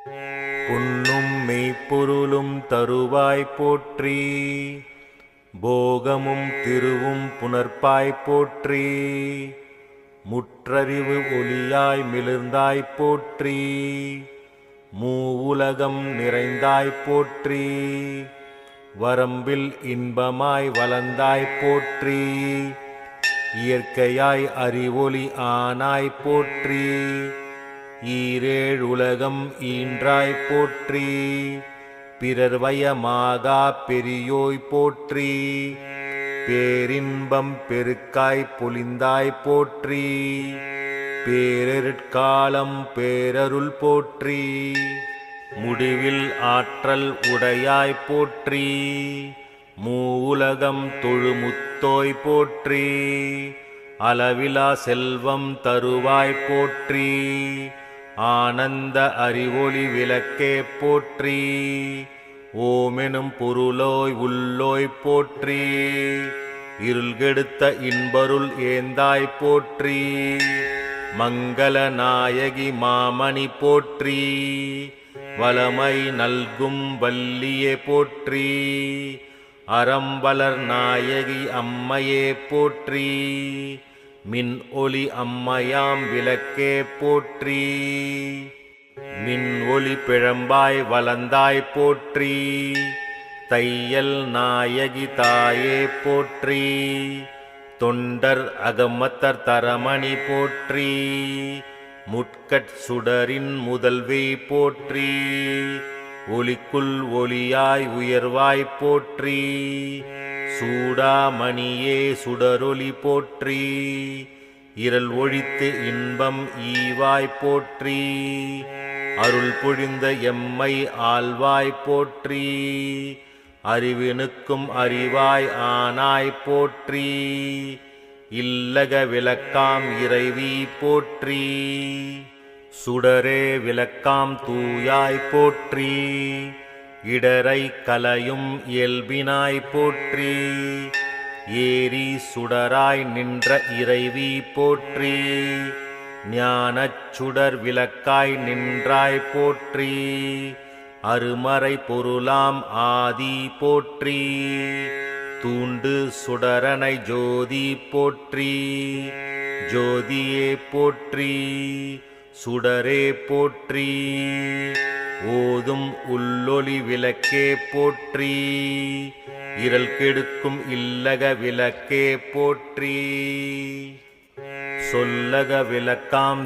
புன்னும் மெய்ப்பொருளும் தருவாய் போற்றி. போகமும் திருவும் புணர்ப்பாய் போற்றி. முற்றறிவு ஒளியாய் மிளிர்ந்தாய் போற்றி. மூவுலகம் நிறைந்தாய் போற்றி. வரம்பில் இன்பமாய் வளர்ந்தாய் போற்றி. இயற்கையாய் அறிவொளி ஆனாய் போற்றி. ஈரேழுலகம் ஈன்றாய் போற்றி. பிறர் வயமாகா பெரியோய் போற்றி. பேரின்பம் பெருக்காய் பொலிந்தாய் போற்றி. பேரருட்காலம் பேரருள் போற்றி. முடிவில் ஆற்றல் உடையாய் போற்றி. மூவுலகம் தொழுமுத்தோய் போற்றி. அளவிலா செல்வம் தருவாய் போற்றி. ஆனந்த அறிவொளி விளக்கே போற்றி. ஓமெனும் பொருளோய் உள்ளோய் போற்றி. இருள்கெடுத்த இன்பருள் ஏந்தாய் போற்றி. மங்கள நாயகி மாமணி போற்றி. வளமை நல்கும் வல்லியே போற்றி. அறம்பலர் நாயகி அம்மையே போற்றி. மின் ஒளி அம்மையாம் விளக்கே போற்றி. மின் ஒளி பிழம்பாய் வளர்ந்தாய் போற்றி. தையல் நாயகி தாயே போற்றி. தொண்டர் அகமத்தர் தரமணி போற்றி. முட்கட் சுடரின் முதல்வே போற்றி. ஒளிக்குள் ஒளியாய் உயர்வாய் போற்றி. சூடாமணியே சுடரொளி போற்றி. இருள் ஒழித்து இன்பம் ஈவாய் போற்றி. அருள் பொழிந்த எம்மை ஆழ்வாய் போற்றி. அறிவினுக்கும் அறிவாய் ஆனாய் போற்றி. இல்லக விளக்காம் இறைவி போற்றி. சுடரே விளக்காம் தூயாய் போற்றி. இடரை கலையும் இயல்பினாய் போற்றி. ஏரி சுடராய் நின்ற இறைவி போற்றி. ஞானச் சுடர் விளக்காய் நின்றாய் போற்றி. அருமறை பொருளாம் ஆதி போற்றி. தூண்டு சுடரனை ஜோதி போற்றி. ஜோதியே போற்றி. சுடரே போற்றி. ஓதும் உள்ளொளி விளக்கே போற்றி. இருள் கெடுக்கும் இல்லக விளக்கே போற்றி. சொல்லக விளக்காம்